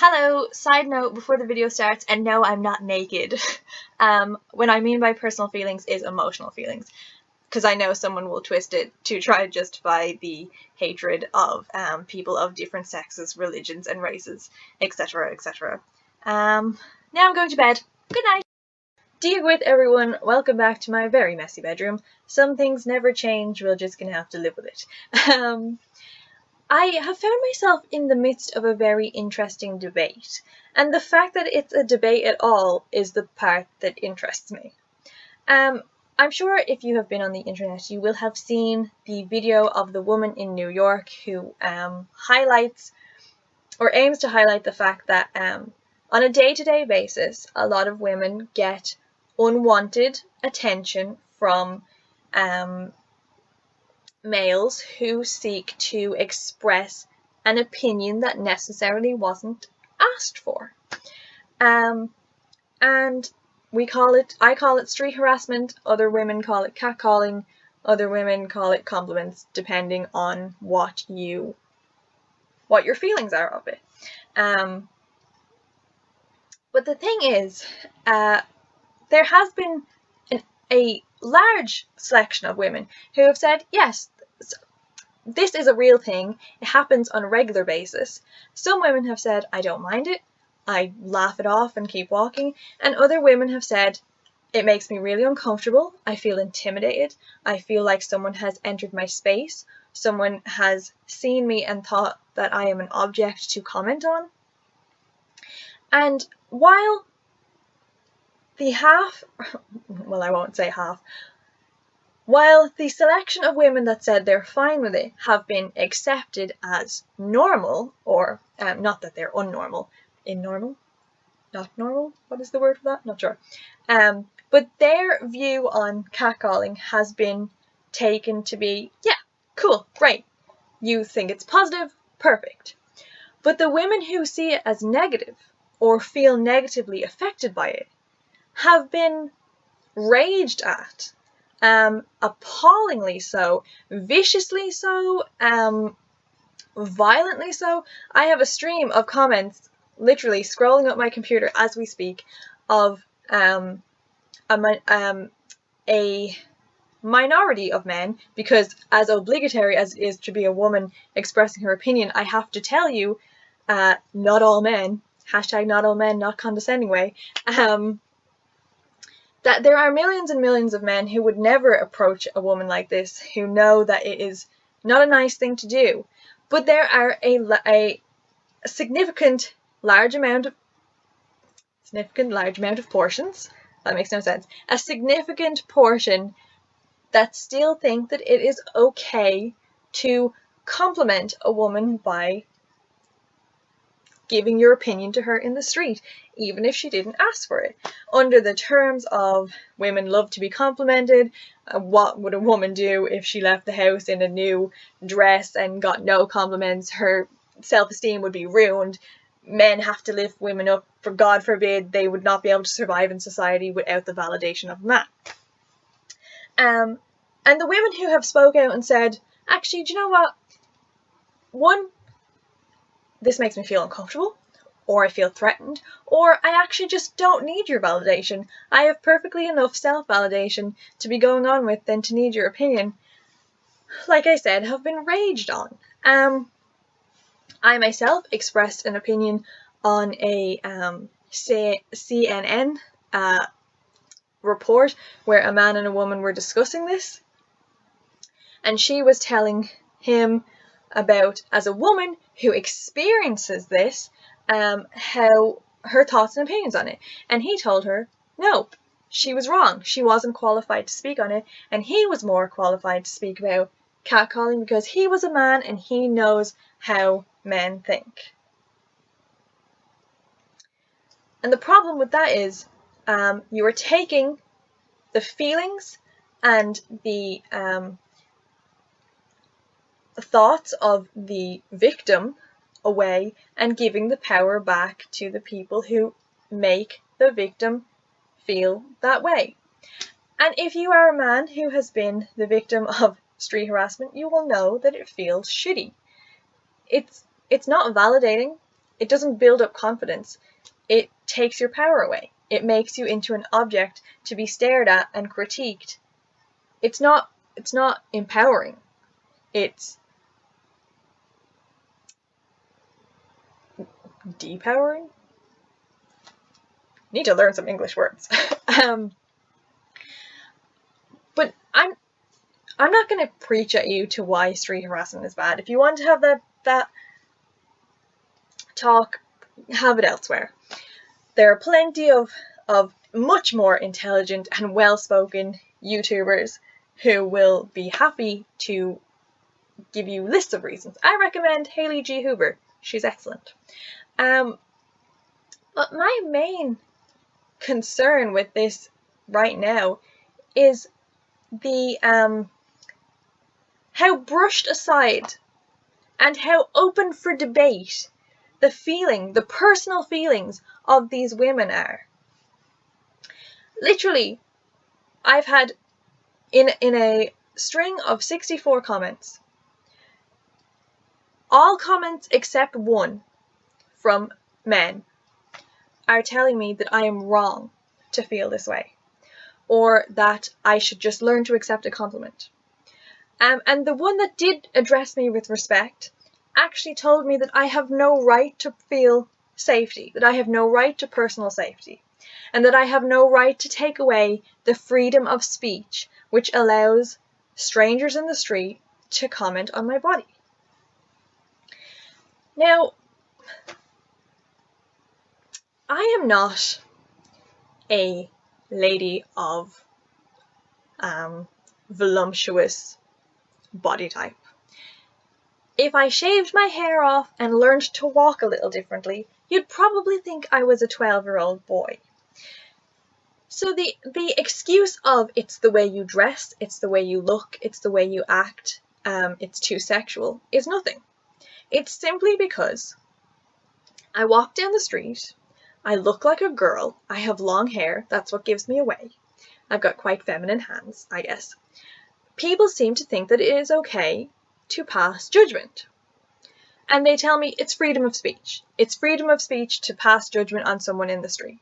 Hello, side note before the video starts, and no, I'm not naked. What I mean by personal feelings is emotional feelings, because I know someone will twist it to try to justify the hatred of people of different sexes, religions, and races, etc., etc. Now I'm going to bed. Good night! Dear with everyone, welcome back to my very messy bedroom. Some things never change, we're just gonna have to live with it. I have found myself in the midst of a very interesting debate, and the fact that it's a debate at all is the part that interests me. I'm sure if you have been on the internet, you will have seen the video of the woman in New York who highlights or aims to highlight the fact that on a day-to-day basis, a lot of women get unwanted attention from males who seek to express an opinion that necessarily wasn't asked for. And I call it street harassment, other women call it catcalling, other women call it compliments, depending on what your feelings are of it. But the thing is, there has been a large selection of women who have said, yes, this is a real thing, it happens on a regular basis. Some women have said, I don't mind it, I laugh it off and keep walking, and other women have said, it makes me really uncomfortable, I feel intimidated, I feel like someone has entered my space, someone has seen me and thought that I am an object to comment on. And while while the selection of women that said they're fine with it have been accepted as normal, or not that they're unnormal, not normal, what is the word for that? Not sure. But their view on catcalling has been taken to be, yeah, cool, great. You think it's positive, perfect. But the women who see it as negative or feel negatively affected by it have been raged at. Appallingly so, viciously so, violently so. I have a stream of comments literally scrolling up my computer as we speak of a minority of men, because as obligatory as it is to be a woman expressing her opinion, I have to tell you, not all men, hashtag not all men, not condescending way, that there are millions and millions of men who would never approach a woman like this, who know that it is not a nice thing to do. But there are a significant large amount of portions, that makes no sense, a significant portion that still think that it is okay to compliment a woman by giving your opinion to her in the street, even if she didn't ask for it. Under the terms of women love to be complimented, what would a woman do if she left the house in a new dress and got no compliments? Her self-esteem would be ruined. Men have to lift women up, for God forbid they would not be able to survive in society without the validation of a man. And the women who have spoke out and said, actually, do you know what? One, this makes me feel uncomfortable, or I feel threatened, or I actually just don't need your validation. I have perfectly enough self-validation to be going on with than to need your opinion, like I said, have been raged on. I myself expressed an opinion on a CNN report where a man and a woman were discussing this, and she was telling him about, as a woman who experiences this, how her thoughts and opinions on it. And he told her, no, she was wrong. She wasn't qualified to speak on it, and he was more qualified to speak about catcalling because he was a man and he knows how men think. And the problem with that is, you are taking the feelings and the thoughts of the victim away and giving the power back to the people who make the victim feel that way. And if you are a man who has been the victim of street harassment, you will know that it feels shitty. It's not validating, It doesn't build up confidence. It takes your power away. It makes you into an object to be stared at and critiqued. It's not empowering. It's depowering? Need to learn some English words. But I'm not going to preach at you to why street harassment is bad. If you want to have that talk, have it elsewhere. There are plenty of much more intelligent and well-spoken YouTubers who will be happy to give you lists of reasons. I recommend Hailey G. Huber. She's excellent. But my main concern with this right now is the how brushed aside and how open for debate the personal feelings of these women are. Literally, I've had in a string of 64 comments, all comments except one from men are telling me that I am wrong to feel this way, or that I should just learn to accept a compliment. And the one that did address me with respect actually told me that I have no right to feel safety, that I have no right to personal safety, and that I have no right to take away the freedom of speech which allows strangers in the street to comment on my body. Now, I am not a lady of voluptuous body type. If I shaved my hair off and learned to walk a little differently, you'd probably think I was a 12-year-old boy. So the excuse of it's the way you dress, it's the way you look, it's the way you act, it's too sexual is nothing. It's simply because I walk down the street, I look like a girl, I have long hair, that's what gives me away. I've got quite feminine hands, I guess. People seem to think that it is okay to pass judgment. And they tell me it's freedom of speech. It's freedom of speech to pass judgment on someone in the street.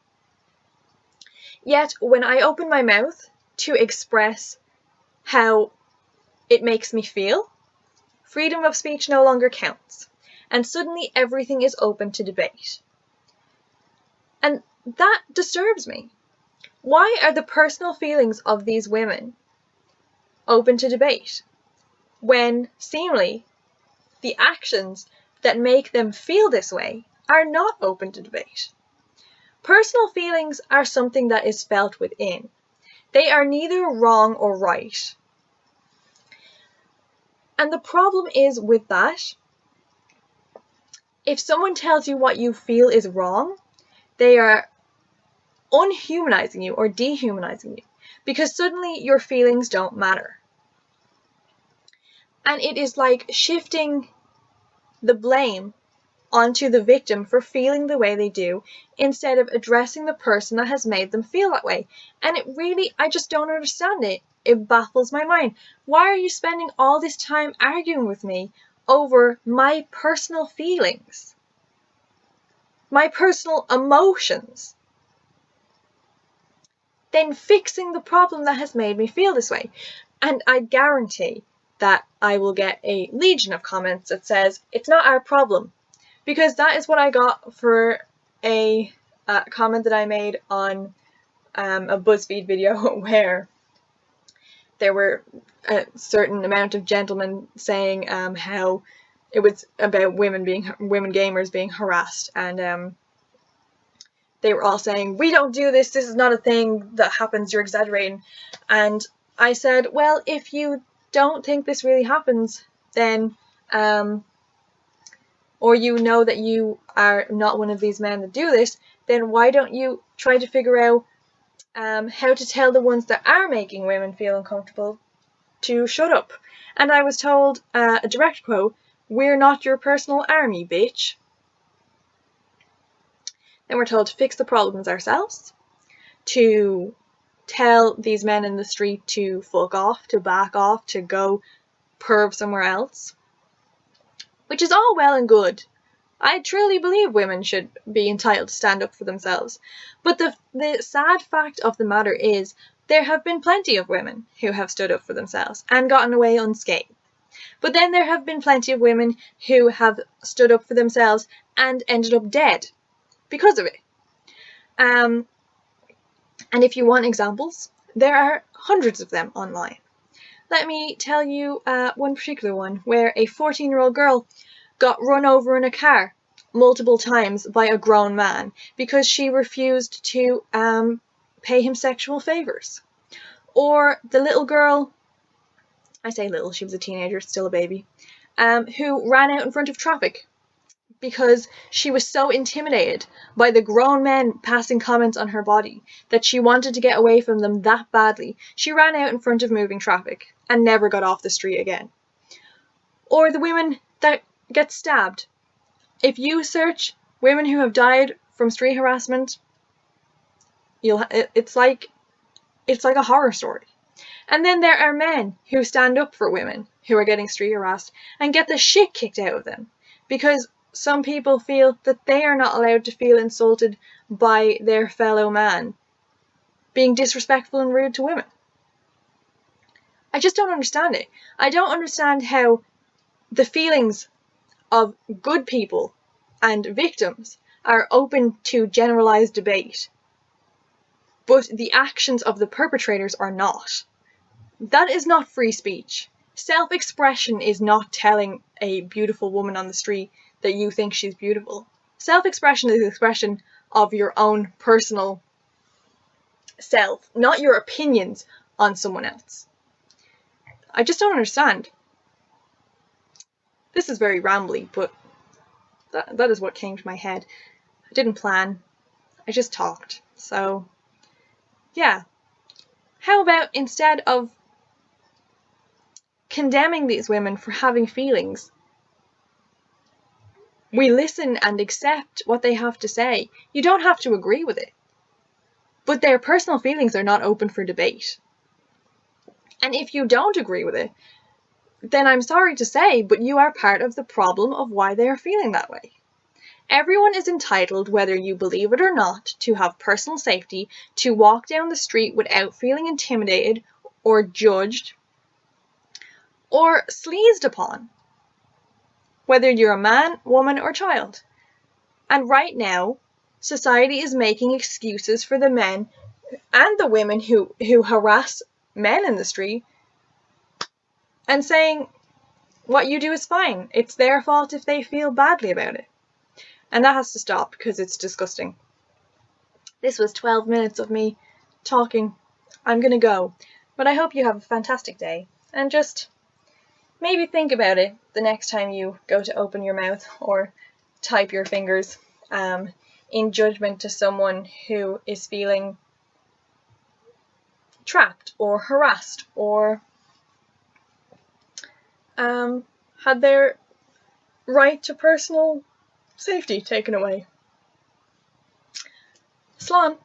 Yet, when I open my mouth to express how it makes me feel, freedom of speech no longer counts. And suddenly everything is open to debate. And that disturbs me. Why are the personal feelings of these women open to debate, when seemingly the actions that make them feel this way are not open to debate? Personal feelings are something that is felt within. They are neither wrong or right. And the problem is with that, if someone tells you what you feel is wrong, they are unhumanizing you or dehumanizing you, because suddenly your feelings don't matter. And it is like shifting the blame onto the victim for feeling the way they do, instead of addressing the person that has made them feel that way. And it really, I just don't understand it. It baffles my mind. Why are you spending all this time arguing with me over my personal feelings? My personal emotions? Then fixing the problem that has made me feel this way. And I guarantee that I will get a legion of comments that says, it's not our problem. Because that is what I got for a comment that I made on a BuzzFeed video where there were a certain amount of gentlemen saying how it was about women gamers being harassed, and they were all saying, we don't do this, this is not a thing that happens, you're exaggerating. And I said, well, if you don't think this really happens, then or you know that you are not one of these men that do this, then why don't you try to figure out how to tell the ones that are making women feel uncomfortable to shut up. And I was told, a direct quote, we're not your personal army, bitch. Then we're told to fix the problems ourselves, to tell these men in the street to fuck off, to back off, to go perv somewhere else. Which is all well and good. I truly believe women should be entitled to stand up for themselves. But the sad fact of the matter is there have been plenty of women who have stood up for themselves and gotten away unscathed. But then there have been plenty of women who have stood up for themselves and ended up dead because of it. And if you want examples, there are hundreds of them online. Let me tell you one particular one where a 14-year-old girl got run over in a car multiple times by a grown man because she refused to pay him sexual favors. Or the little girl, I say little, she was a teenager, still a baby, who ran out in front of traffic because she was so intimidated by the grown men passing comments on her body that she wanted to get away from them that badly. She ran out in front of moving traffic and never got off the street again. Or the women that get stabbed. If you search women who have died from street harassment, it's like a horror story. And then there are men who stand up for women who are getting street harassed and get the shit kicked out of them because some people feel that they are not allowed to feel insulted by their fellow man being disrespectful and rude to women. I just don't understand it. I don't understand how the feelings of good people and victims are open to generalized debate, but the actions of the perpetrators are not. That is not free speech. Self-expression is not telling a beautiful woman on the street that you think she's beautiful. Self-expression is the expression of your own personal self, not your opinions on someone else. I just don't understand. This is very rambly, but that is what came to my head. I didn't plan. I just talked. So, yeah. How about instead of condemning these women for having feelings, we listen and accept what they have to say. You don't have to agree with it. But their personal feelings are not open for debate. And if you don't agree with it, then I'm sorry to say, but you are part of the problem of why they are feeling that way. Everyone is entitled, whether you believe it or not, to have personal safety, to walk down the street without feeling intimidated or judged or sleazed upon, whether you're a man, woman, or child. And right now, society is making excuses for the men and the women who harass men in the street and saying what you do is fine. It's their fault if they feel badly about it. And that has to stop because it's disgusting. This was 12 minutes of me talking. I'm gonna go. But I hope you have a fantastic day. And just maybe think about it the next time you go to open your mouth or type your fingers in judgment to someone who is feeling trapped or harassed or had their right to personal safety taken away. Slán.